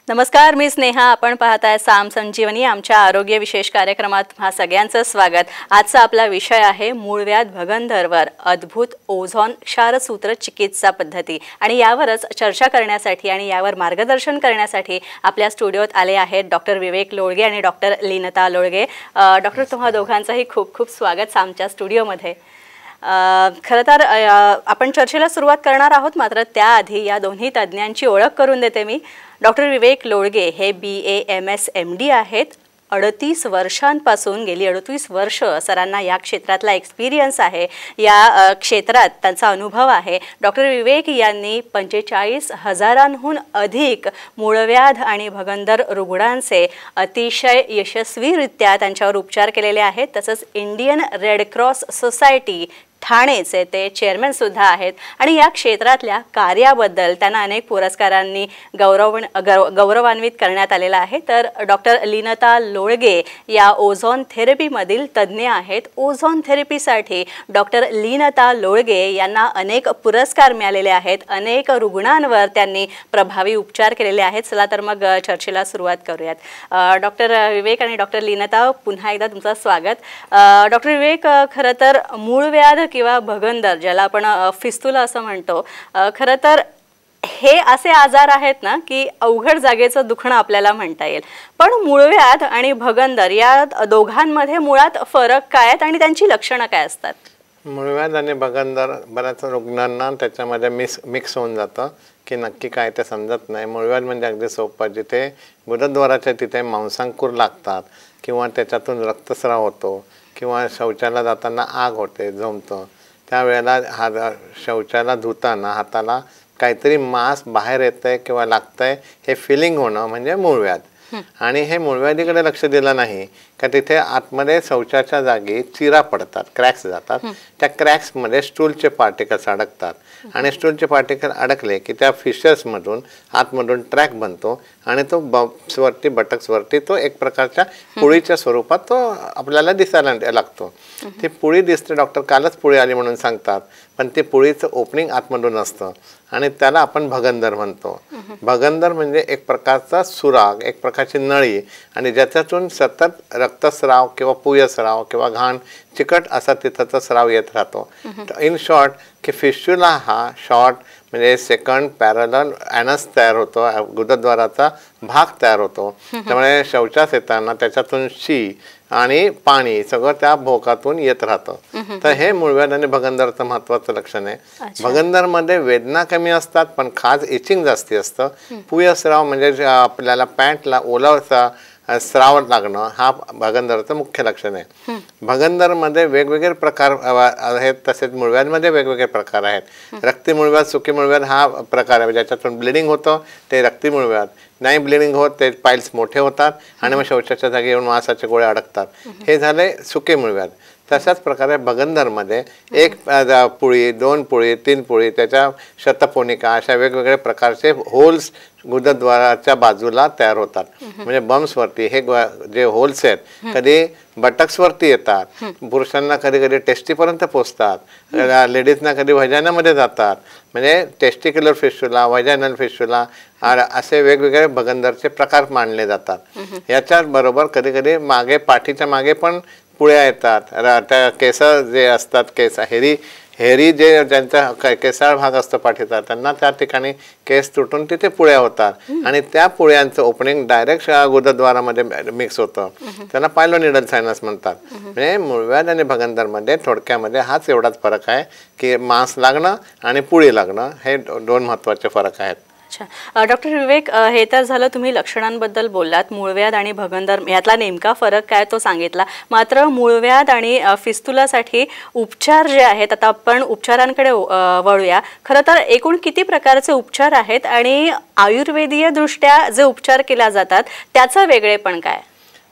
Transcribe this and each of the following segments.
नमस्कार, मी स्नेहा. आपण पाहताय साम संजीवनी. आमच्या आरोग्य विशेष कार्यक्रमात सगळ्यांचं स्वागत. आजचा आपला विषय आहे मूळव्याध भगंदरवर अद्भुत ओझोन क्षारसूत्र चिकित्सा पद्धती. आणि यावरच चर्चा करण्यासाठी आणि यावर मार्गदर्शन करण्यासाठी आपल्या स्टुडिओत आले आहेत डॉक्टर विवेक लोळगे आणि डॉक्टर लीनता लोळगे. डॉक्टर, तुम्हा दोघांचंही खूप खूप स्वागत आमच्या स्टुडिओमध्ये. खरं तर आपण चर्चेला सुरुवात करणार आहोत, मात्र त्याआधी या दोन्ही तज्ज्ञांची ओळख करून देते मी. डॉक्टर विवेक लोळगे हे BA MD आहेत. 38 वर्षांपासून गेली 38 वर्ष सरांना या क्षेत्रातला एक्सपिरियन्स आहे, या क्षेत्रात त्यांचा अनुभव आहे. डॉक्टर विवेक यांनी 45,000हून अधिक मूळव्याध आणि भगंदर रुग्णांचे अतिशय यशस्वीरित्या त्यांच्यावर उपचार केलेले आहेत. तसंच इंडियन रेड क्रॉस सोसायटी ठाणेचे ते चेअरमॅनसुद्धा आहेत. आणि या क्षेत्रातल्या कार्याबद्दल त्यांना अनेक पुरस्कारांनी गौरवान्वित करण्यात आलेला आहे. तर डॉक्टर लीनता लोळगे या ओझोन थेरपीमधील तज्ज्ञ आहेत. ओझोन थेरपीसाठी डॉक्टर लीनता लोळगे यांना अनेक पुरस्कार मिळालेले आहेत. अनेक रुग्णांवर त्यांनी प्रभावी उपचार केलेले आहेत. चला तर मग चर्चेला सुरुवात करूयात. डॉक्टर विवेक आणि डॉक्टर लीनता, पुन्हा एकदा तुमचं स्वागत. डॉक्टर विवेक, खरं तर मूळव्याध किंवा भगंदर, ज्याला आपण फिस्तुला असं म्हणतो, खरं तर हे असे आजार आहेत ना की अवघड जागेचं दुखणं आपल्याला म्हणता येईल. पण मूळव्याध आणि भगंदर या दोघांमध्ये मुळात फरक काय आहेत आणि त्यांची लक्षणं काय असतात? मूळव्याध आणि भगंदर बऱ्याच रुग्णांना त्याच्यामध्ये मिक्स होऊन जातं की नक्की काय ते समजत नाही. मूळव्याध म्हणजे अगदी सोपं, जिथे गुदद्वाराच्या तिथे मांसांकुर लागतात किंवा त्याच्यातून रक्तस्राव होतो किंवा शौचाला जाताना आग होते, झोंबतं, त्यावेळेला शौचाला धुताना हाताला काहीतरी मांस बाहेर येतंय किंवा लागतंय हे फिलिंग होणं म्हणजे मूळव्याध. आणि हे मूळव्याधीकडे लक्ष दिलं नाही का तिथे आतमध्ये शौचाच्या जागी चिरा पडतात, क्रॅक्स जातात. त्या क्रॅक्समध्ये स्टूलचे पार्टिकल्स अडकतात आणि स्टूलचे पार्टिकल अडकले की त्या फिशर्समधून आतमधून ट्रॅक बनतो आणि तो बम्प्सवरती, बटक्सवरती तो एक प्रकारच्या पुळीच्या स्वरूपात तो आपल्याला दिसायला लागतो. ती पुळी दिसते, डॉक्टर कालच पुळी आली म्हणून सांगतात, पण ते पुळीचं ओपनिंग आतमधून असतं आणि त्याला आपण भगंदर म्हणतो. भगंदर म्हणजे एक प्रकारचा सुराग, एक प्रकारची नळी, आणि ज्याच्यातून सतत रक्तस्राव किंवा पुयस्राव किंवा घाण चिकट असा तिथंचा स्राव येत राहतो. इन शॉर्ट की फिस्ट्युला हा शॉर्ट म्हणजे सेकंड पॅरलल ॲनस तयार होतो, गुदद्वाराचा भाग तयार होतो. त्यामुळे शौचास येताना त्याच्यातून शी आणि पाणी सगळं त्या भोकातून येत राहतं. तर हे मूळव्याध आणि भगंदरचं महत्त्वाचं लक्षण आहे. भगंदरमध्ये वेदना कमी असतात पण खाज इचिंग जास्ती असतं. पुयस्राव म्हणजे आपल्याला पॅन्टला ओलाचा स्राव लागणं हा भगंदरचं मुख्य लक्षण आहे. भगंदरमध्ये वेगवेगळे प्रकार आहेत, तसेच मूळव्याधमध्ये वेगवेगळे प्रकार आहेत. रक्ती मूळव्याध, सुकी मूळव्याध हा प्रकार आहे, ज्याच्यातून ब्लिडिंग होतं ते रक्ती मूळव्याध. नाही ब्लिडिंग होत ते पाईल्स मोठे होतात आणि मग शौचाच्या जागी येऊन मांसाचे गोळे अडकतात. हे झाले सुके मूळव्याध. तशाच प्रकारे भगंदरमध्ये एक पुळी, 2 पुळी, 3 पुळी, त्याच्या शतपोनिका अशा वेगवेगळ्या प्रकारचे होल्स गुदद्वाराच्या बाजूला तयार होतात. म्हणजे बम्सवरती हे जे होल्स आहेत कधी बटक्सवरती येतात, पुरुषांना कधी कधी टेस्टीपर्यंत पोचतात, लेडीजना कधी व्हजानामध्ये जातात. म्हणजे टेस्टिक्युलर फिस्टुला, व्हजानल फिस्टुला असे वेगवेगळे भगंदरचे प्रकार मानले जातात. याच्याच बरोबर कधी कधी मागे, पाठीच्या मागे पण पुळ्या येतात. त्या केस जे असतात, केस हेरी जे ज्यांचा केसाळ भाग असतो पाठीचा, त्यांना त्या ठिकाणी केस तुटून तिथे पुळ्या होतात आणि त्या पुळ्यांचं ओपनिंग डायरेक्ट गुदद्वारामध्ये मिक्स होतं. त्याला पायलोनिडल सायनस म्हणतात. म्हणजे मूळव्याध आणि भगंदरमध्ये थोडक्यामध्ये हाच एवढाच फरक आहे की मांस लागणं आणि पुळी लागणं हे 2 महत्त्वाचे फरक आहेत. अच्छा डॉक्टर विवेक, हे तर झालं तुम्ही लक्षणांबद्दल बोललात. मूळव्याध आणि भगंदर यातला नेमका फरक काय तो सांगितला. मात्र मूळव्याध आणि फिस्तुलासाठी उपचार जे आहेत, आता आपण उपचारांकडे वळूया. खरं तर एकूण किती प्रकारचे उपचार आहेत आणि आयुर्वेदीय दृष्ट्या जे उपचार केले जातात त्याचं वेगळेपण काय?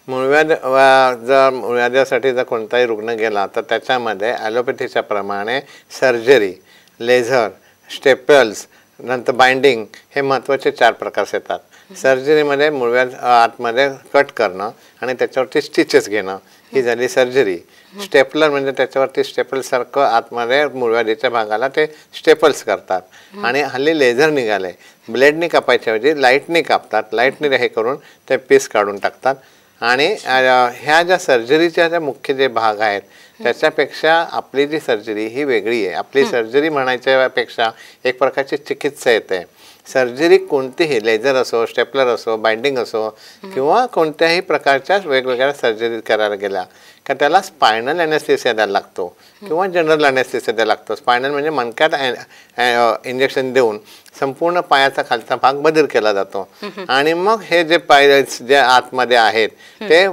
मूळव्याधासाठी जर कोणताही रुग्ण गेला तर त्याच्यामध्ये ॲलोपॅथीच्या प्रमाणे सर्जरी, लेझर, स्टेपल्स नंतर बाइंडिंग, हे महत्त्वाचे 4 प्रकार येतात. सर्जरीमध्ये मूळव्याध आतमध्ये कट करणं आणि त्याच्यावरती स्टिचेस घेणं, ही झाली सर्जरी. स्टेपलर म्हणजे त्याच्यावरती स्टेपलसारखं आतमध्ये मूळव्याधीच्या भागाला ते स्टेपल्स करतात. आणि हल्ली लेझर निघाले, ब्लेडनी कापायच्याऐवजी लाईटनी कापतात, लाईटनी हे करून ते पीस काढून टाकतात. आणि ह्या ज्या सर्जरीच्या ज्या मुख्य जे भाग आहेत त्याच्यापेक्षा आपली जी सर्जरी ही वेगळी आहे. आपली सर्जरी म्हणायच्यापेक्षा एक प्रकारची चिकित्सा येते. सर्जरी कोणतीही, लेझर असो, स्टेपलर असो, बाइंडिंग असो किंवा कोणत्याही प्रकारच्या वेगवेगळ्या सर्जरी करायला गेल्या का त्याला स्पायनल ॲनेस्थेसिया द्यायला लागतो किंवा जनरल ॲनेस्थेसिया द्यायला लागतो. स्पायनल म्हणजे मणक्यात इंजेक्शन देऊन संपूर्ण पायाचा खालचा भाग बधीर केला जातो. आणि मग हे जे पाय जे आतमध्ये आहेत ते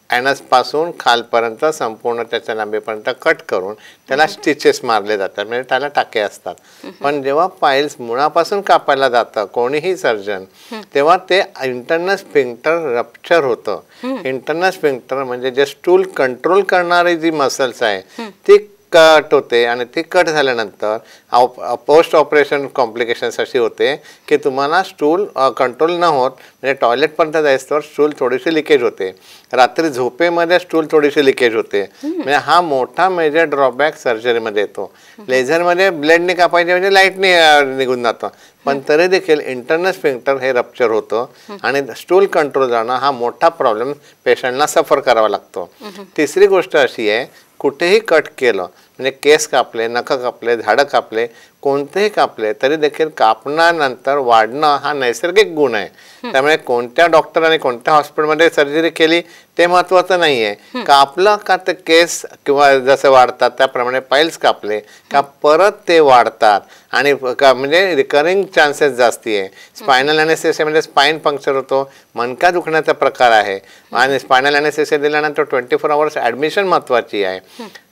ॲनसपासून खालपर्यंत संपूर्ण त्याच्या लांबीपर्यंत कट करून त्याला स्टिचेस मारले जातात, म्हणजे त्याला टाके असतात. पण जेव्हा पाईल्स मुळापासून कापायला जातं कोणीही सर्जन, तेव्हा ते इंटरनल स्फिंक्टर रप्चर होतं. इंटरनल स्फिंक्टर म्हणजे जे स्टूल कंट्रोल करणारी जी मसल्स आहे ती कट होते. आणि ती कट झाल्यानंतर पोस्ट ऑपरेशन कॉम्प्लिकेशन्स अशी होते की तुम्हाला स्टूल कंट्रोल न होत म्हणजे टॉयलेटपर्यंत जायचं स्टूल थोडीशी लिकेज होते, रात्री झोपेमध्ये स्टूल थोडीशी लिकेज होते. म्हणजे हा मोठा मेजर ड्रॉबॅक सर्जरीमध्ये येतो. लेझरमध्ये ब्लेडने कापायचे म्हणजे लाईटने निघून जातं, पण तरी देखील इंटरनल स्फिंक्टर हे रप्चर होतं आणि स्टूल कंट्रोल जाणं हा मोठा प्रॉब्लेम पेशंटला सफर करावा लागतो. तिसरी गोष्ट अशी आहे, कुठेही कट केलं म्हणजे केस कापले, नखं कापले, झाडं कापले, कोणतेही कापले तरी देखील कापण्यानंतर वाढणं हा नैसर्गिक गुण आहे. त्यामुळे कोणत्या डॉक्टरांनी कोणत्या हॉस्पिटलमध्ये सर्जरी केली ते महत्त्वाचं नाही आहे. कापलं का ते केस किंवा जसं वाढतात त्याप्रमाणे पाईल्स कापले का परत ते वाढतात आणि म्हणजे रिकरिंग चान्सेस जास्ती आहे. स्पायनल ॲनेस्थेसिया म्हणजे स्पाईन पंक्चर होतो, मणका दुखण्याचा प्रकार आहे. आणि स्पायनल ॲनेस्थेसिया दिल्यानंतर 24 आवर्स ॲडमिशन महत्त्वाची आहे.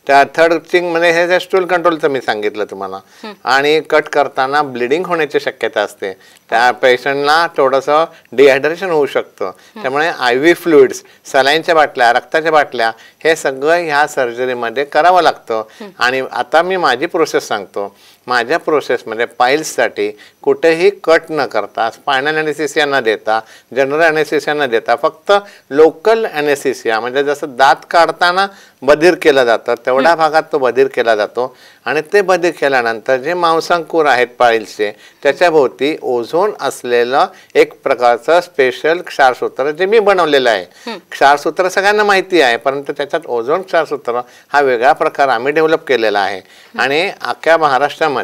त्या थर्ड थिंग म्हणजे हे जे स्टूल कंट्रोलचं मी सांगितलं तुम्हाला. आणि कट करताना ब्लिडिंग होण्याची शक्यता असते, त्या पेशंटला थोडंसं डिहायड्रेशन होऊ शकतं. त्यामुळे IV फ्लुइड्स, सलाईनच्या बाटल्या, रक्ताच्या बाटल्या हे सगळं ह्या सर्जरीमध्ये करावं लागतं. आणि आता मी माझी प्रोसेस सांगतो. माझ्या प्रोसेसमध्ये पाईल्ससाठी कुठेही कट न करता, स्पायनल ॲनेस्थेसिया न देता, जनरल ॲनेस्थेसिया न देता फक्त लोकल ॲनेस्थेसिया म्हणजे जसं दात काढताना बधीर केलं जातं तेवढ्या भागात तो बधीर केला जातो. आणि ते बधीर केल्यानंतर जे मांसांकुर आहेत पाईल्सचे त्याच्याभोवती ओझोन असलेलं एक प्रकारचं स्पेशल क्षारसूत्र जे मी बनवलेलं आहे. क्षारसूत्र सगळ्यांना माहिती आहे, परंतु त्याच्यात ओझोन क्षारसूत्र हा वेगळा प्रकार आम्ही डेव्हलप केलेला आहे. आणि अख्ख्या महाराष्ट्रामध्ये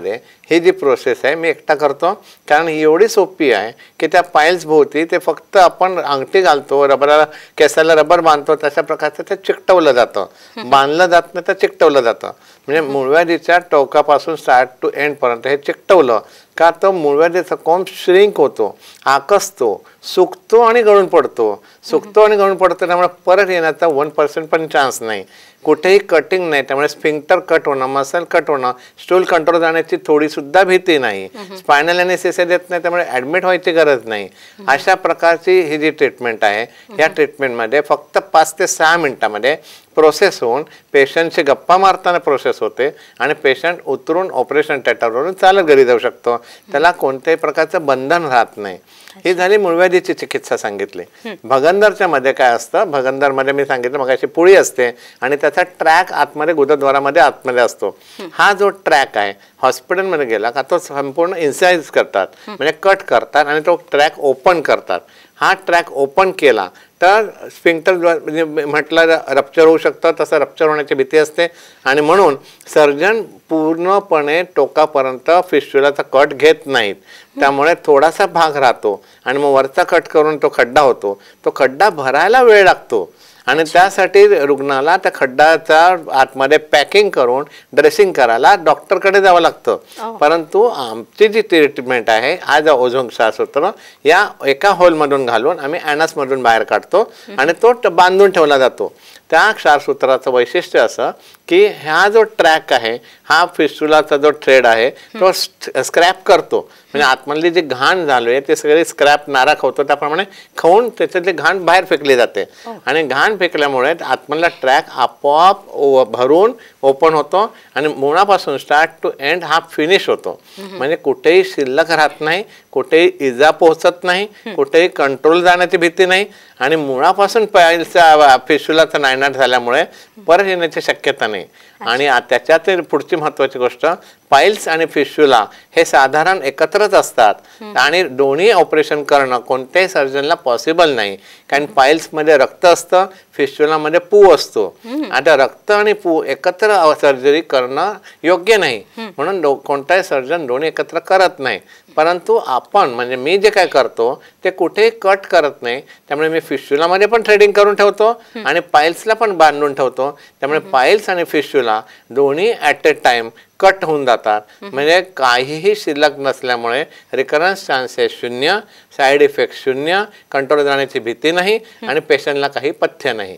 ही जी प्रोसेस आहे मी एकटा करतो, कारण ही एवढी सोपी आहे की त्या पाईल्स भोवती ते फक्त आपण अंगठी घालतो, रबराला केसाला रबर बांधतो तशा प्रकारचं ते चिकटवलं जातं. बांधलं जात नाही तर चिकटवलं जातं. म्हणजे मूळव्याधीच्या टोकापासून स्टार्ट टू एंडपर्यंत हे चिकटवलं का तो मूळव्याधीचा कोंब श्रिंक होतो, आकसतो, सुकतो आणि गळून पडतो. सुकतो आणि गळून पडतो त्यामुळे परत येण्याचा 1% पण चान्स नाही. कुठेही कटिंग नाही, त्यामुळे स्फिंक्टर कट होणं, मसल कट होणं, स्टूल कंट्रोल जाण्याची थोडीसुद्धा भीती नाही. स्पायनल ॲनेस्थेसिया देत नाही, त्यामुळे ॲडमिट व्हायची गरज नाही. अशा प्रकारची ही जी ट्रीटमेंट आहे या ट्रीटमेंटमध्ये फक्त 5 ते 6 मिनिटामध्ये प्रोसेस होऊन पेशंटशी गप्पा मारताना प्रोसेस होते आणि पेशंट उतरून ऑपरेशन थिएटरवरून चालत घरी जाऊ शकतो. त्याला कोणत्याही प्रकारचं बंधन राहत नाही. ही झाली मूळव्याधीची चिकित्सा सांगितली. भगंदरच्या मध्ये काय असतं, भगंदरमध्ये मी सांगितलं मग अशी पुळी असते आणि त्याचा ट्रॅक आतमध्ये गुदद्वारामध्ये आतमध्ये असतो. हा जो ट्रॅक आहे हॉस्पिटलमध्ये गेला का तो संपूर्ण इन्साइज करतात म्हणजे कट करतात आणि तो ट्रॅक ओपन करतात. हा ट्रॅक ओपन केला तर स्फिंक्टर म्हणजे म्हटलं रप्चर होऊ शकतं, तसं रप्चर होण्याची भीती असते. आणि म्हणून सर्जन पूर्णपणे टोकापर्यंत फिस्ट्युलाचा कट घेत नाहीत, त्यामुळे थोडासा भाग राहतो आणि मग वरचा कट करून तो खड्डा होतो. तो खड्डा भरायला वेळ लागतो आणि त्यासाठी रुग्णाला त्या खड्ड्याचा आतमध्ये पॅकिंग करून ड्रेसिंग करायला डॉक्टरकडे जावं लागतं. परंतु आमची जी ट्रीटमेंट आहे आज ओझोन क्षारसूत्र या एका होलमधून घालून आम्ही ॲनसमधून बाहेर काढतो आणि तो बांधून ठेवला जातो. त्या क्षारसूत्राचं वैशिष्ट्य असं की हा जो ट्रॅक आहे हा फिस्टुलाचा जो थ्रेड आहे तो स्क्रॅप करतो. म्हणजे आतमधली जी घाण झाली आहे ते सगळे स्क्रॅप नारा खावतो, त्याप्रमाणे खाऊन त्याच्यातली घाण बाहेर फेकली जाते. आणि घाण फेकल्यामुळे आतमधला ट्रॅक आपोआप भरून ओपन होतो आणि मुळापासून स्टार्ट टू एंड हा फिनिश होतो. म्हणजे कुठेही शिल्लक राहत नाही, कुठेही इजा पोहोचत नाही, कुठेही कंट्रोल जाण्याची भीती नाही आणि मुळापासून पाईल्सचा फिस्टुलाचा नायनाट झाल्यामुळे परत येण्याची शक्यता नाही. आणि त्याच्यात पुढची महत्वाची गोष्ट, पाईल्स आणि फिस्टुला हे साधारण एकत्रच असतात आणि दोन्ही ऑपरेशन करणं कोणत्याही सर्जनला पॉसिबल नाही. कारण पाईल्समध्ये रक्त असतं, फिस्टुलामध्ये पू असतो. आता रक्त आणि पू एकत्र सर्जरी करणं योग्य नाही, म्हणून कोणताही सर्जन दोन्ही एकत्र करत नाही. परंतु आपण म्हणजे मी जे काय करतो ते कुठेही कट करत नाही. त्यामुळे मी फिस्टुलामध्ये पण थ्रेडिंग करून ठेवतो आणि पाईल्सला पण बांधून ठेवतो. त्यामुळे पाईल्स आणि फिस्टुला दोन्ही ॲट ए टाइम कट होऊन जातात. म्हणजे काहीही शिल्लक नसल्यामुळे रिकरन्स चान्सेस शून्य, साईड इफेक्ट शून्य, कंट्रोल जाण्याची भीती नाही आणि पेशंटला काही पथ्य नाही.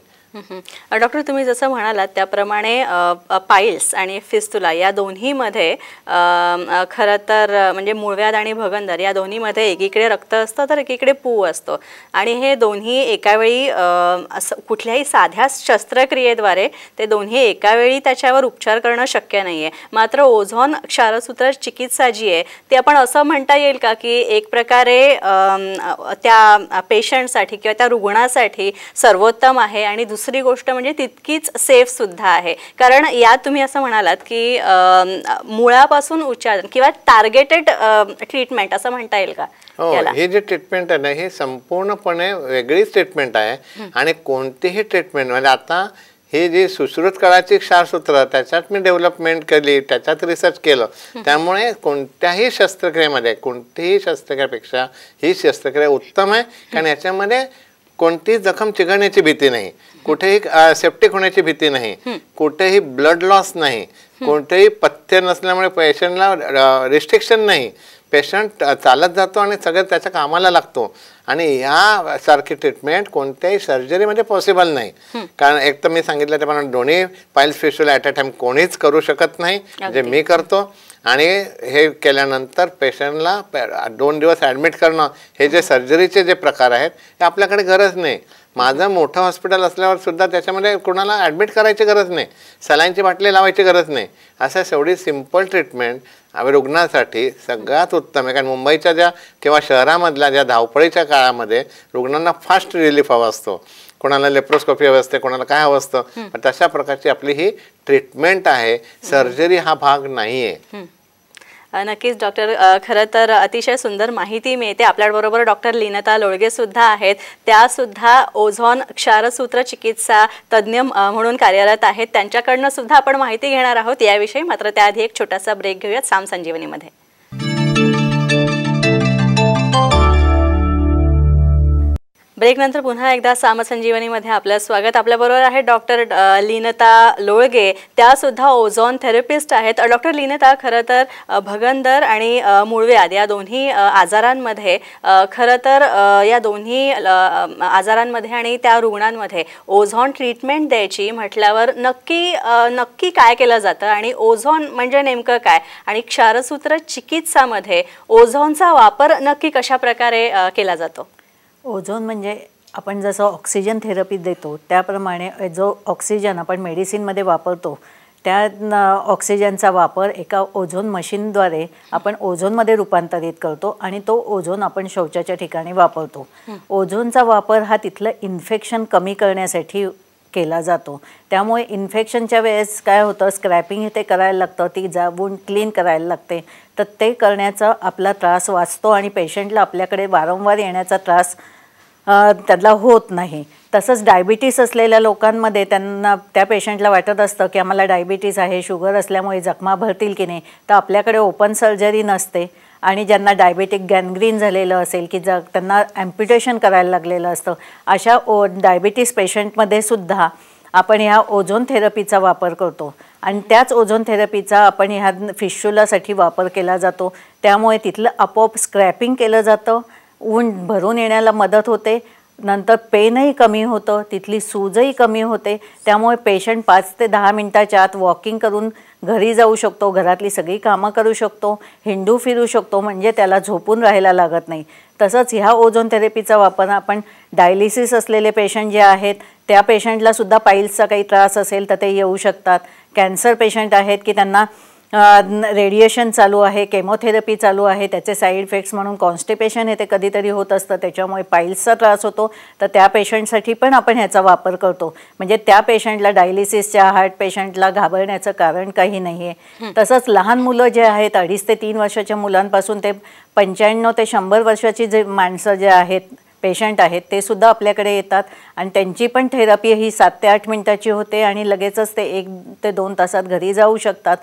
डॉक्टर, तुम्ही जसं म्हणालात त्याप्रमाणे पाईल्स आणि फिस्टुला या दोन्हीमध्ये खरं तर म्हणजे मूळव्याध आणि भगंदर या दोन्हीमध्ये एकीकडे रक्त असतं तर एकीकडे पू असतो आणि हे दोन्ही एकावेळी कुठल्याही साध्या शस्त्रक्रियेद्वारे ते दोन्ही एकावेळी त्याच्यावर उपचार करणं शक्य नाही आहे. मात्र ओझोन क्षारसूत्र चिकित्सा जी आहे ती आपण असं म्हणता येईल का की एक प्रकारे त्या पेशंटसाठी किंवा त्या रुग्णासाठी सर्वोत्तम आहे आणि दुसरी गोष्ट म्हणजे तितकीच सेफ सुद्धा आहे. कारण यात तुम्ही असं म्हणालात की मुळापासून उच्चार किंवा टार्गेटेड ट्रीटमेंट असं म्हणता येईल का? ही जी ट्रीटमेंट आहे ना ही संपूर्णपणे वेगळीच ट्रीटमेंट आहे आणि कोणतीही ट्रीटमेंट म्हणजे आता ही जी सुश्रुत कळाची क्षारसूत्र त्याच्यात मी डेव्हलपमेंट केली, त्याच्यात रिसर्च केलं. त्यामुळे कोणत्याही शस्त्रक्रियेमध्ये कोणतीही शस्त्रक्रियेपेक्षा ही शस्त्रक्रिया उत्तम आहे. कारण याच्यामध्ये कोणतीही जखम चिघळण्याची भीती नाही, कुठेही सेप्टिक होण्याची भीती नाही, कुठेही ब्लड लॉस नाही, कोणतेही पथ्य नसल्यामुळे पेशंटला रिस्ट्रिक्शन नाही. पेशंट चालत जातो आणि सगळं त्याच्या कामाला लागतो. आणि यासारखी ट्रीटमेंट कोणत्याही सर्जरीमध्ये पॉसिबल नाही. कारण एक तर मी सांगितलं त्याप्रमाणे दोन्ही piles fistula at a time कोणीच करू शकत नाही, जे मी करतो. आणि हे केल्यानंतर पेशंटला 2 दिवस ॲडमिट करणं हे जे सर्जरीचे जे प्रकार आहेत हे आपल्याकडे गरज नाही. माझं मोठं हॉस्पिटल असल्यावर सुद्धा त्याच्यामध्ये कोणाला ॲडमिट करायची गरज नाही, सलाईनची बाटली लावायची गरज नाही. असं एवढी सिम्पल ट्रीटमेंट रुग्णासाठी सगळ्यात उत्तम आहे. कारण मुंबईच्या ज्या किंवा शहरामधल्या ज्या धावपळीच्या काळामध्ये रुग्णांना फास्ट रिलीफ हवा असतो, कोणाला लेप्रोस्कोपी हवं असते, कोणाला काय हवं असतं. पण तशा प्रकारची आपली ही ट्रीटमेंट आहे, सर्जरी हा भाग नाही आहे. नक्कीच डॉक्टर, खरं तर अतिशय सुंदर माहिती मिळते. आपल्याबरोबर डॉक्टर लीनता लोळगे सुद्धा आहेत. त्या सुद्धा ओझोन क्षारसूत्र चिकित्सा तज्ज्ञ म्हणून कार्यरत आहेत. त्यांच्याकडनं सुद्धा आपण माहिती घेणार आहोत याविषयी. मात्र त्याआधी एक छोटासा ब्रेक घेऊयात साम संजीवनीमध्ये. ब्रेक नंतर पुन्हा एकदा साम संजीवनीमध्ये आपलं स्वागत. आपल्याबरोबर आहे डॉक्टर लीनता लोळगे, त्या सुद्धा ओझोन थेरपिस्ट आहेत. डॉक्टर लीनता, खरं तर भगंदर आणि मूळव्याध या दोन्ही आजारांमध्ये खरं तर या दोन्ही आजारांमध्ये आणि त्या रुग्णांमध्ये ओझोन ट्रीटमेंट द्यायची म्हटल्यावर नक्की काय केलं जातं आणि ओझोन म्हणजे नेमकं काय आणि क्षारसूत्र चिकित्सामध्ये ओझोनचा वापर नक्की कशा प्रकारे केला जातो? ओझोन म्हणजे आपण जसं ऑक्सिजन थेरपी देतो त्याप्रमाणे जो ऑक्सिजन आपण मेडिसिनमध्ये वापरतो त्या ऑक्सिजनचा वापर एका ओझोन मशीनद्वारे आपण ओझोनमध्ये रूपांतरित करतो आणि तो ओझोन आपण शौचाच्या ठिकाणी वापरतो. ओझोनचा वापर हा तिथलं इन्फेक्शन कमी करण्यासाठी केला जातो. त्यामुळे इन्फेक्शनच्या वेळेस काय होतं, स्क्रॅपिंग ते करायला लागतं, ती वूंड क्लीन करायला लागते. तर ते करण्याचा आपला त्रास वाचतो आणि पेशंटला आपल्याकडे वारंवार येण्याचा त्रास त्याला होत नाही. तसंच डायबिटीस असलेल्या लोकांमध्ये त्यांना त्या पेशंटला वाटत असतं की आम्हाला डायबिटीस आहे, शुगर असल्यामुळे जखमा भरतील की नाही. तर आपल्याकडे ओपन सर्जरी नसते आणि ज्यांना डायबेटिक गॅनग्रीन झालेलं असेल की त्यांना ॲम्प्युटेशन करायला लागलेलं असतं, अशा डायबिटीस पेशंटमध्ये सुद्धा आपण ह्या ओझोन थेरपीचा वापर करतो. आणि त्याच ओझोन थेरपीचा आपण ह्या फिस्टुलासाठी वापर केला जातो. त्यामुळे तिथलं आपोआप स्क्रॅपिंग केलं जातं, ऊन भरून येण्याला मदत होते, नंतर पेनही कमी होतं, तिथली सूजही कमी होते. त्यामुळे पेशंट 5 ते 10 मिनटाच्या आत वॉकिंग करून घरी जाऊ शकतो, घरातली सगळी कामं करू शकतो, हिंडू फिरू शकतो, म्हणजे त्याला झोपून राहायला लागत नाही. तसंच ह्या ओझोन थेरपीचा वापर आपण डायलिसिस असलेले पेशंट जे आहेत त्या पेशंटला सुद्धा पाईल्सचा काही त्रास असेल तर ते येऊ शकतात, कॅन्सर पेशंट आहेत की त्यांना रेडिएशन चालू आहे, केमोथेरपी चालू आहे, त्याचे साईड इफेक्ट्स म्हणून कॉन्स्टिपेशन हे ते कधीतरी होत असतं, त्याच्यामुळे पाईल्सचा त्रास होतो. तर त्या पेशंटसाठी पण आपण ह्याचा वापर करतो. म्हणजे त्या पेशंटला, डायलिसिसच्या हार्ट पेशंटला घाबरण्याचं कारण काही नाही आहे. तसंच लहान मुलं जे आहेत 2.5 ते 3 वर्षाच्या मुलांपासून ते 95 ते 100 वर्षाची जे माणसं जे आहेत, पेशंट आहेत, ते सुद्धा आपल्याकडे येतात आणि त्यांची पण थेरपी ही 7 ते 8 मिनिटाची होते आणि लगेचच ते 1 ते 2 तासात घरी जाऊ शकतात.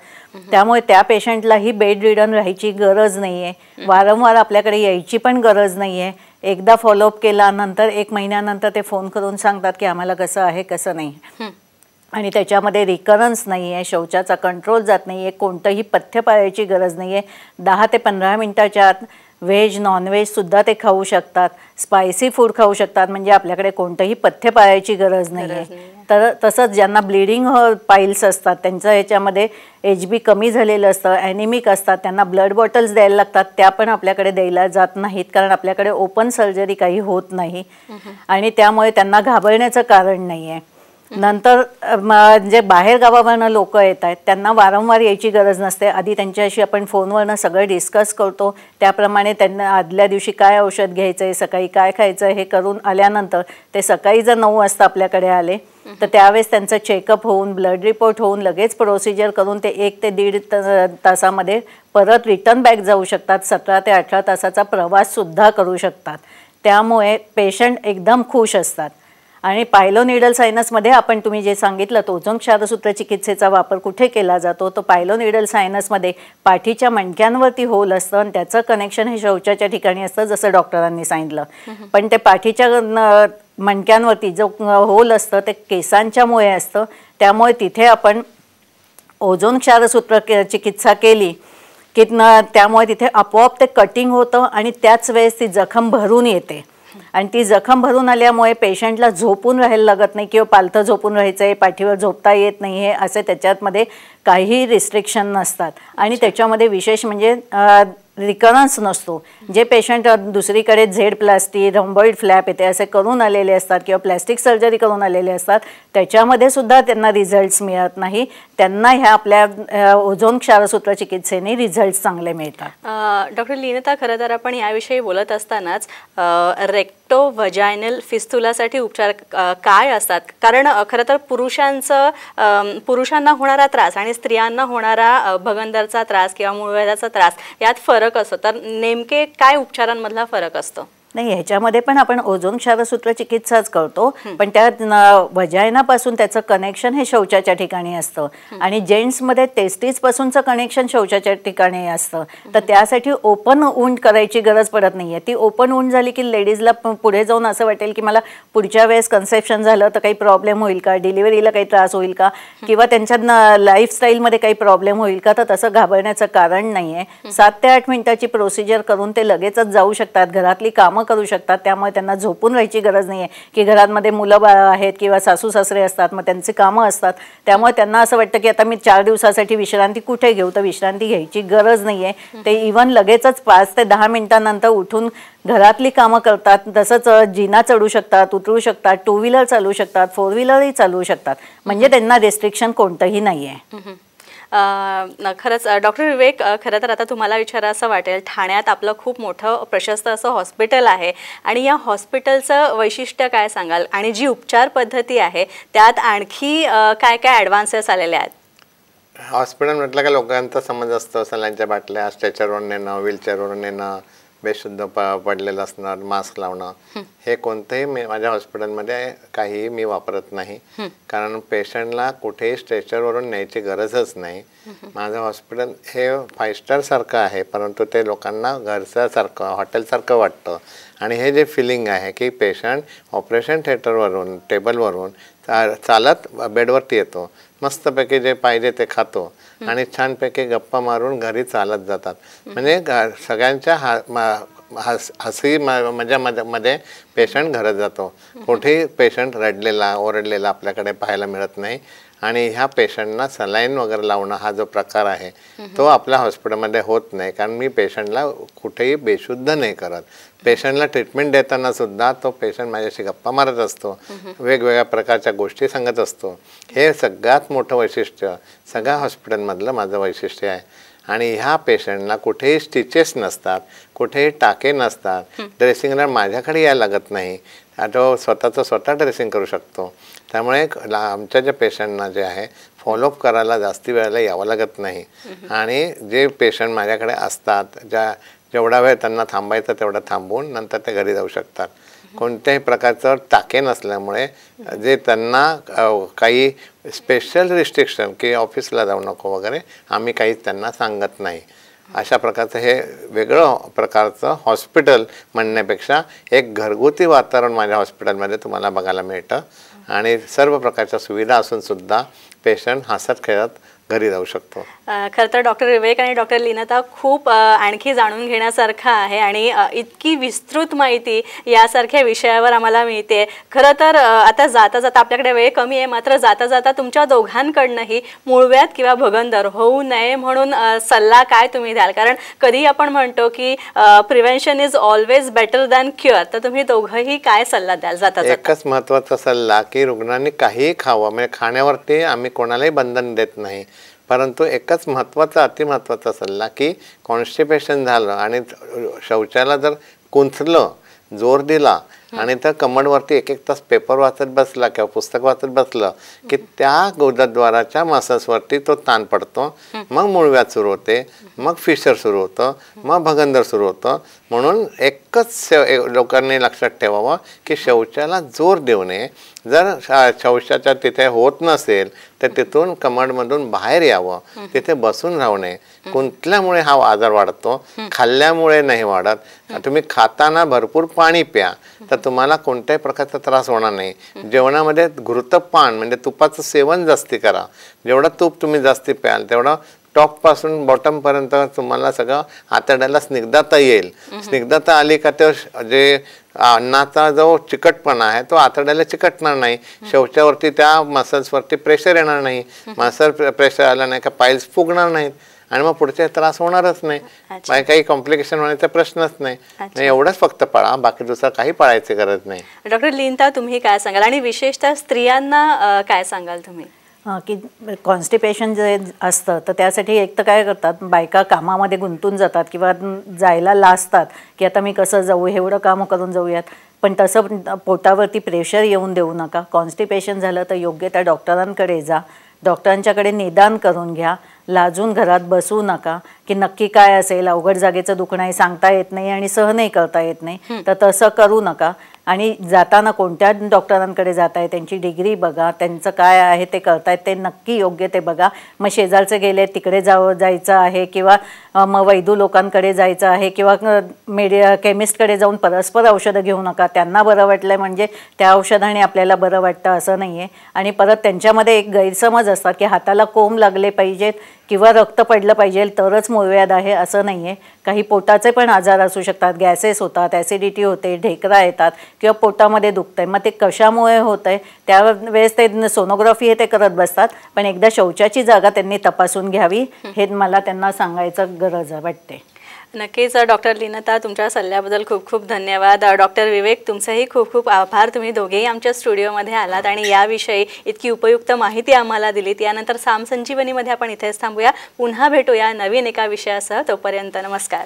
त्यामुळे त्या पेशंटलाही बेड रिडन राहायची गरज नाही आहे, वारंवार आपल्याकडे यायची पण गरज नाही आहे. एकदा फॉलोअप केल्यानंतर 1 महिन्यानंतर ते फोन करून सांगतात की आम्हाला कसं आहे कसं नाही. आणि त्याच्यामध्ये रिकरन्स नाही आहे, शौचाचा कंट्रोल जात नाही आहे, कोणतंही पथ्य पाळायची गरज नाही आहे. 10 ते 15 मिनिटाच्या आत व्हेज नॉनव्हेजसुद्धा ते खाऊ शकतात, स्पायसी फूड खाऊ शकतात. म्हणजे आपल्याकडे कोणतंही पथ्य पाळायची गरज नाही आहे. तर तसंच ज्यांना ब्लिडिंग पाईल्स असतात, त्यांचं ह्याच्यामध्ये HB कमी झालेलं असतं, ॲनिमिक असतात, त्यांना ब्लड बॉटल्स द्यायला लागतात, त्या पण आपल्याकडे द्यायला जात नाहीत, कारण आपल्याकडे ओपन सर्जरी काही होत नाही आणि त्यामुळे त्यांना घाबरण्याचं कारण नाही आहे. नंतर जे बाहेर गावावरनं लोक येत आहेत त्यांना वारंवार यायची गरज नसते. आधी त्यांच्याशी आपण फोनवरनं सगळं डिस्कस करतो, त्याप्रमाणे त्यांना आदल्या दिवशी काय औषध घ्यायचं आहे, सकाळी काय खायचं हे करून आल्यानंतर ते सकाळी जर 9 वाजता आपल्याकडे आले तर त्यावेळेस त्यांचं चेकअप होऊन, ब्लड रिपोर्ट होऊन, लगेच प्रोसिजर करून ते 1 ते 1.5 तासामध्ये परत रिटर्न बॅक जाऊ शकतात. 17 ते 18 तासाचा प्रवाससुद्धा करू शकतात. त्यामुळे पेशंट एकदम खुश असतात. आणि पायलोनिडल सायनसमध्ये आपण तुम्ही जे सांगितलं तो ओझोन क्षारसूत्र चिकित्सेचा वापर कुठे केला जातो, तो पायलोनिडल सायनसमध्ये पाठीच्या मणक्यांवरती होल असतं आणि त्याचं कनेक्शन हे शौचाच्या ठिकाणी असतं, जसं डॉक्टरांनी सांगितलं. पण ते पाठीच्या मणक्यांवरती जो होल असतं ते केसांच्यामुळे असतं, त्यामुळे तिथे आपण ओझोन क्षारसूत्र चिकित्सा केली की त्यामुळे तिथे आपोआप ते कटिंग होतं आणि त्याच वेळेस ती जखम भरून येते. आणि ती जखम भरून आल्यामुळे पेशंटला झोपून राहायला लागत नाही किंवा पालथं झोपून राहायचं आहे, पाठीवर झोपता येत नाही आहे, असे त्याच्यामध्ये काही रिस्ट्रिक्शन नसतात. आणि त्याच्यामध्ये विशेष म्हणजे रिकरन्स नसतो. जे पेशंट दुसरीकडे झेड प्लास्टी, रॉम्बॉइड फ्लॅप येते असे करून आलेले असतात किंवा प्लॅस्टिक सर्जरी करून आलेले असतात, त्याच्यामध्ये सुद्धा त्यांना रिझल्ट्स मिळत नाही. त्यांना ह्या आपल्या ओझोन क्षारसूत्र चिकित्सेने रिझल्ट्स चांगले मिळतात. डॉक्टर लीनता, खरं तर आपण याविषयी बोलत असतानाच रेक्टो व्हजायनल फिस्तुलासाठी उपचार काय असतात, कारण खरं तर पुरुषांना होणारा त्रास आणि स्त्रियांना होणारा भगंदरचा त्रास किंवा मूळव्याधाचा त्रास यात फरक असतो, तर नेमके काय उपचारांमधला फरक असतो? नाही, ह्याच्यामध्ये पण आपण ओझोन क्षारसूत्र चिकित्साच करतो, पण त्या वजायनापासून त्याचं कनेक्शन हे शौचाच्या ठिकाणी असतं आणि जेंट्समध्ये टेस्टिसपासूनचं कनेक्शन शौचाच्या ठिकाणी असतं. तर त्यासाठी ओपन वुंड करायची गरज पडत नाही आहे. ती ओपन वुंड झाली की लेडीजला पुढे जाऊन असं वाटेल की मला पुढच्या वेळेस कन्सेप्शन झालं तर काही प्रॉब्लेम होईल का, डिलिव्हरीला काही त्रास होईल का, किंवा त्यांच्या लाईफस्टाईलमध्ये काही प्रॉब्लेम होईल का, तर तसं घाबरण्याचं कारण नाही आहे. 7 ते 8 मिनिटाची प्रोसिजर करून ते लगेचच जाऊ शकतात, घरातली कामं करू शकतात. त्यामुळे त्यांना झोपून राहायची गरज नाही आहे की घरामध्ये मुलं बाळ आहेत किंवा सासू सासरे असतात, मग त्यांची कामं असतात, त्यामुळे त्यांना असं वाटतं की आता मी 4 दिवसासाठी विश्रांती कुठे घेऊ, तर विश्रांती घ्यायची गरज नाही आहे. ते इव्हन लगेचच 5 ते 10 मिनिटांनंतर उठून घरातली कामं करतात. तसंच जिना चढू शकतात, उतरू शकतात, 2 व्हीलर चालवू शकतात, 4 व्हीलरही चालवू शकतात. म्हणजे त्यांना रेस्ट्रिक्शन कोणतंही नाही आहे. खरंच डॉक्टर विवेक, खरं तर आता तुम्हाला विचारा असं वाटेल, ठाण्यात आपलं खूप मोठं प्रशस्त असं हॉस्पिटल आहे आणि या हॉस्पिटलचं वैशिष्ट्य काय सांगाल, आणि जी उपचार पद्धती आहे त्यात आणखी काय काय ॲडव्हान्सेस आलेले आहेत? हॉस्पिटल म्हटलं का लोकांचा समज असतो सलाईनच्या बाटल्या स्ट्रेचरवरून नेणं, व्हीलचेअरवरून नेणं, बेशुद्ध पडलेलं असणार, मास्क लावणं, हे कोणतंही माझ्या हॉस्पिटलमध्ये काहीही मी वापरत नाही. कारण पेशंटला कुठेही स्ट्रेचरवरून न्यायची गरजच नाही. माझं हॉस्पिटल हे 5 स्टार सारखं आहे, परंतु ते लोकांना घरच्यासारखं, हॉटेलसारखं वाटतं. आणि हे जे फिलिंग आहे की पेशंट ऑपरेशन थिएटरवरून, टेबलवरून चालत बेडवरती येतो, मस्तपैकी जे पाहिजे ते खातो आणि छानपैकी गप्पा मारून घरी चालत जातात. म्हणजे सगळ्यांच्या हसी मजामध्ये पेशंट घरात जातो. कुठेही पेशंट रडलेला, ओरडलेला आपल्याकडे पाहायला मिळत नाही. आणि ह्या पेशंटना सलाईन वगैरे लावणं हा जो प्रकार आहे तो आपल्या हॉस्पिटलमध्ये होत नाही, कारण मी पेशंटला कुठेही बेशुद्ध नाही करत. पेशंटला ट्रीटमेंट देताना सुद्धा तो पेशंट माझ्याशी गप्पा मारत असतो, वेगवेगळ्या प्रकारच्या गोष्टी सांगत असतो. हे सगळ्यात मोठं वैशिष्ट्य सगळ्या हॉस्पिटलमधलं माझं वैशिष्ट्य आहे. आणि ह्या पेशंटला कुठेही स्टिचेस नसतात, कुठेही टाके नसतात, ड्रेसिंगला माझ्याकडे यायला लागत नाही, तो स्वतः ड्रेसिंग करू शकतो. त्यामुळे आमच्या ज्या पेशंटना जे आहे फॉलोअप करायला जास्ती वेळेला यावं लागत नाही. आणि जे पेशंट माझ्याकडे असतात, जेवढा वेळ त्यांना थांबायचं तेवढं थांबवून नंतर ते घरी जाऊ शकतात. कोणत्याही प्रकारचं टाके नसल्यामुळे जे त्यांना काही स्पेशल रिस्ट्रिक्शन की ऑफिसला जाऊ नको वगैरे आम्ही काहीच त्यांना सांगत नाही. अशा प्रकारचं हे वेगळं प्रकारचं हॉस्पिटल म्हणण्यापेक्षा एक घरगुती वातावरण माझ्या हॉस्पिटलमध्ये तुम्हाला बघायला मिळतं. आणि सर्व प्रकारच्या सुविधा असूनसुद्धा पेशंट हसत खेळत घरी जाऊ शकतो. खरं तर डॉक्टर विवेक आणि डॉक्टर लीनता खूप आणखी जाणून घेण्यासारखं आहे आणि इतकी विस्तृत माहिती यासारख्या विषयावर आम्हाला मिळते. खरं तर आता जाता जाता आपल्याकडे वेळ कमी आहे, मात्र जाता जाता तुमच्या दोघांकडनंही मूळव्याध किंवा भगंदर होऊ नये म्हणून सल्ला काय तुम्ही द्याल? कारण कधी आपण म्हणतो की prevention is always better than cure, तर तुम्ही दोघंही काय सल्ला द्याल जाता जाता? एकच महत्त्वाचा सल्ला की रुग्णांनी काहीही खावं, म्हणजे खाण्यावरती आम्ही कोणालाही बंधन देत नाही, परंतु एकच महत्त्वाचा अतिमहत्त्वाचा सल्ला की कॉन्स्टिपेशन झालं आणि शौचाला जर कुंचलं, जोर दिला आणि त्या कमंडवरती एक तास पेपर वाचत बसला किंवा पुस्तक वाचत बसलं की त्या गुदद्वाराच्या मसल्सवरती तो ताण पडतो, मग मूळव्याध सुरू होते, मग फिशर सुरू होतं, मग भगंदर सुरू होतं. म्हणून एकच लोकांनी लक्षात ठेवावं की शौचाला जोर देऊ नये. जर शौचाच्या तिथे होत नसेल तर तिथून कमंडमधून बाहेर यावं, तिथे बसून राहू नये. कुंतल्यामुळे हा आजार वाढतो, खाल्ल्यामुळे नाही वाढत. तुम्ही खाताना भरपूर पाणी प्या तर तुम्हाला कोणत्याही प्रकारचा त्रास होणार नाही. जेवणामध्ये घृतपान म्हणजे तुपाचं सेवन जास्ती करा. जेवढं तूप तुम्ही जास्ती प्याल तेवढं टॉपपासून बॉटमपर्यंत तुम्हाला सगळं आतड्याला स्निग्धता येईल. स्निग्धता आली का ते जे अन्नाचा जो चिकटपणा आहे तो आतड्याला चिकटणार नाही, शौचावरती त्या मसल्सवरती प्रेशर येणार नाही, मसल प्रेशर आलं नाही का पाईल्स फुगणार नाहीत आणि मग पुढचे त्रास होणारच नाही, काही कॉम्प्लिकेशन होण्याचा प्रश्नच नाही. एवढंच फक्त पाळा, बाकी दुसरं काही पाळायची गरज नाही. डॉक्टर लीनता तुम्ही काय सांगाल आणि विशेषतः स्त्रियांना काय सांगाल तुम्ही? की कॉन्स्टिपेशन जे असतं तर त्यासाठी एक तर काय करतात, बायका कामामध्ये गुंतून जातात किंवा जायला लाजतात की आता मी कसं जाऊ, एवढं काम करून जाऊयात. पण तसं पोटावरती प्रेशर येऊन देऊ नका. कॉन्स्टिपेशन झालं तर योग्य त्या डॉक्टरांकडे जा, डॉक्टरांच्याकडे निदान करून घ्या. लाजून घरात बसू नका की नक्की काय असेल, अवघड जागेचं दुखणं आहे, सांगता येत नाही आणि सहनही करता येत नाही, तर तसं करू नका. आणि जाताना कोणत्या डॉक्टरांकडे जात आहे त्यांची डिग्री बघा, त्यांचं काय आहे ते करतायत ते नक्की योग्य ते बघा. मग शेजारचे गेले तिकडे जायचं आहे किंवा मग वैद्य लोकांकडे जायचं आहे किंवा केमिस्टकडे जाऊन परस्पर औषधं घेऊ नका. त्यांना बरं वाटलं म्हणजे त्या औषधाने आपल्याला बरं वाटतं असं नाही आहे. आणि परत त्यांच्यामध्ये एक गैरसमज असतात की हाताला कोंब लागले पाहिजेत किंवा रक्त पडलं पाहिजे तरच मूळव्याध आहे असं नाही आहे. काही पोटाचे पण आजार असू शकतात, गॅसेस होतात, ॲसिडिटी होते, ढेकरा येतात किंवा पोटामध्ये दुखतं आहे. मग ते कशामुळे होतं आहे त्यावेळेस ते सोनोग्राफी हे ते करत बसतात, पण एकदा शौचाची जागा त्यांनी तपासून घ्यावी हे मला त्यांना सांगायचं गरज वाटते. नक्कीच डॉक्टर लीनता तुमच्या सल्ल्याबद्दल खूप खूप धन्यवाद. डॉक्टर विवेक तुमचंही खूप खूप आभार. तुम्ही दोघेही आमच्या स्टुडिओमध्ये आलात आणि याविषयी इतकी उपयुक्त माहिती आम्हाला दिलीत. यानंतर साम संजीवनीमध्ये आपण इथेच थांबूया. पुन्हा भेटूया नवीन एका विषयासह. तोपर्यंत नमस्कार.